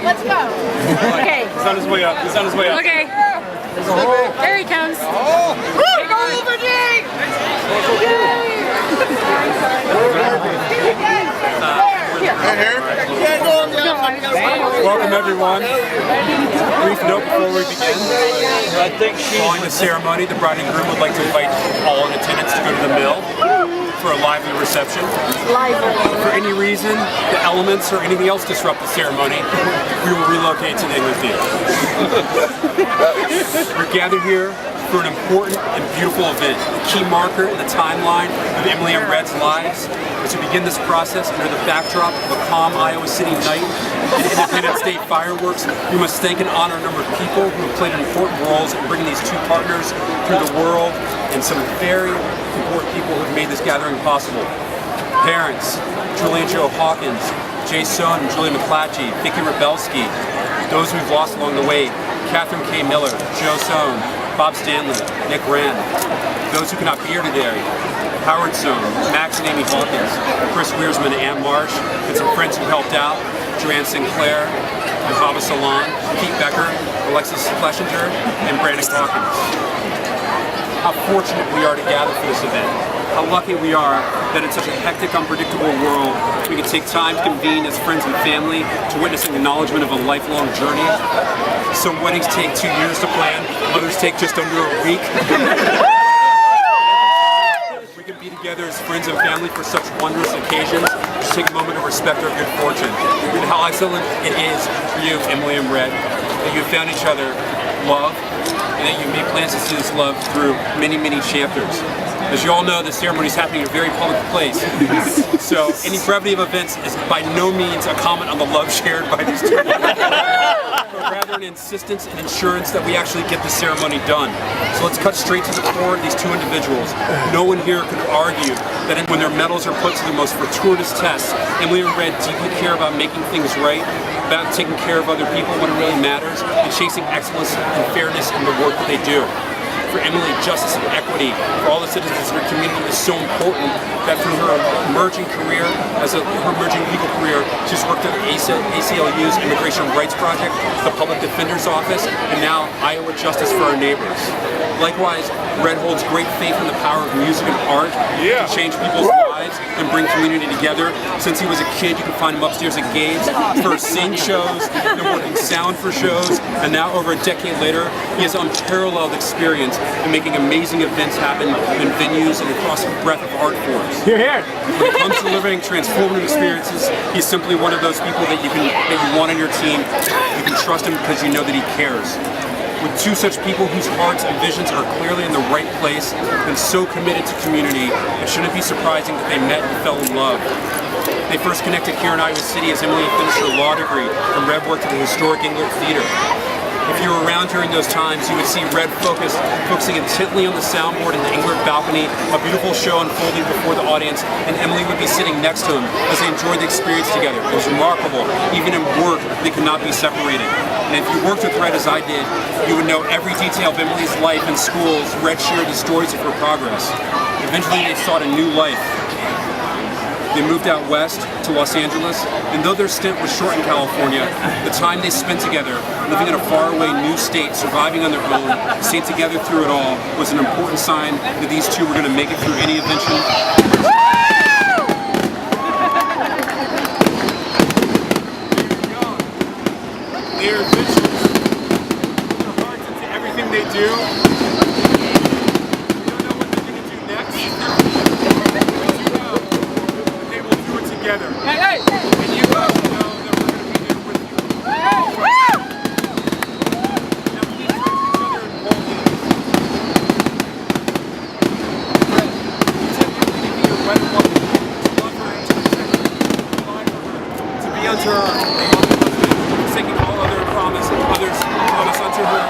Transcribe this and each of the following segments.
Let's go. Okay. He's on his way up. He's on his way up. Okay. There he comes. Big over Jake! Welcome everyone. Brief note before we begin. Following the ceremony, the bride and groom would like to invite all in attendance to go to the mill for a lively reception. For any reason, the elements or anything else disrupt the ceremony, we will relocate to the England Theater. We're gathered here for an important and beautiful event, a key marker in the timeline of Emily and Red's lives. As we begin this process under the backdrop of a calm Iowa City night and Independence Day fireworks, we must thank and honor a number of people who have played important roles in bringing these two partners through the world, and some very important people who have made this gathering possible. Parents, Julian Joe Hawkins, Jay Sohn and Julie McClatchy, Vicky Rebelsky, those we've lost along the way, Catherine K. Miller, Joe Sohn, Bob Stanley, Nick Rand, those who cannot be here today, Howard Sohn, Max and Amy Hawkins, Chris Wiersman, Ann Marsh, and some friends who helped out, Joanne Sinclair, and Hava Salon, Pete Becker, Alexis Fleshinger, and Brandon Hawkins. How fortunate we are to gather for this event. How lucky we are that in such a hectic, unpredictable world, we can take time to convene as friends and family to witness an acknowledgement of a lifelong journey. Some weddings take 2 years to plan, others take just under a week. We can be together as friends and family for such wondrous occasions. Just take a moment to respect our good fortune. And how excellent it is for you, Emily and Red, that you found each other love, and that you made plans to see this love through many, many chapters. As you all know, the ceremony is happening in a very public place, so any brevity of events is by no means a comment on the love shared by these two people, but rather an insistence and assurance that we actually get the ceremony done. So let's cut straight to the core of these two individuals. No one here could argue that when their medals are put to the most fortuitous tests, Emily and Red deeply care about making things right, about taking care of other people when it really matters, and chasing excellence and fairness in the work that they do. For Emily, justice and equity for all the citizens in her community is so important that through her emerging career, her emerging legal career, she's worked at ACLU's Immigration Rights Project, the Public Defender's Office, and now Iowa Justice for Our Neighbors. Likewise, Red holds great faith in the power of music and art to change people's lives and bring community together. Since he was a kid, you can find him upstairs at Gabe's for sing shows, then working sound for shows, and now over a decade later, he has unparalleled experience in making amazing events happen in venues and across a breadth of art forms. You're here. When it comes to delivering transformative experiences, he's simply one of those people that you want on your team. You can trust him because you know that he cares. With two such people whose hearts and visions are clearly in the right place and so committed to community, it shouldn't be surprising that they met and fell in love. They first connected here in Iowa City as Emily finished her law degree and Red worked at the historic England Theater. If you were around during those times, you would see Red focusing intently on the soundboard in the Englert balcony, a beautiful show unfolding before the audience, and Emily would be sitting next to him as they enjoyed the experience together. It was remarkable. Even in work, they could not be separated. And if you worked with Red as I did, you would know every detail of Emily's life in schools. Red shared the stories of her progress. Eventually, they sought a new life. They moved out west to Los Angeles, and though their stint was short in California, the time they spent together, living in a faraway new state, surviving on their own, staying together through it all, was an important sign that these two were going to make it through any adventure. Their adventures, their hearts into everything they do. We don't know what they're going to do next. Together. Hey, hey! And you guys know that we're going to be there with you. Now we need to each other in all things. To be unto her, taking all others promise unto her.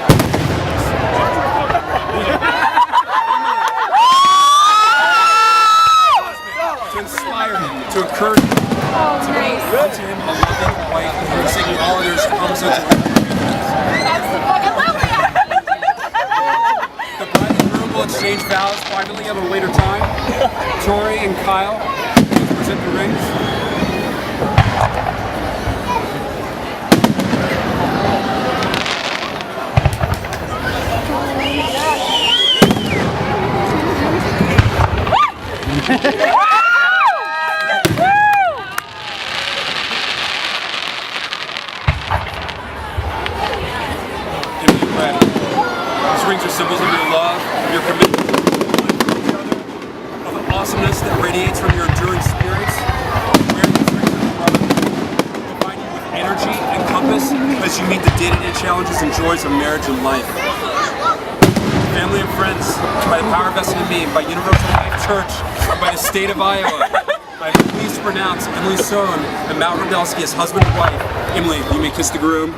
To inspire him, to encourage him, to be unto him a loving wife, and singing all others promise unto her. The bride and groom will exchange vows privately at a later time. Tori and Kyle will present the rings. symbols of your love, your commitment to each other, of the awesomeness that radiates from your enduring spirits, where you provide you with energy and compass as you meet the day-to-day challenges and joys of marriage and life. Family and friends, by the power vested in me, by Universal Life Church, or by the state of Iowa, I am pleased to pronounce Emily Sohn and Matt Rebelsky as husband and wife. Emily, you may kiss the groom.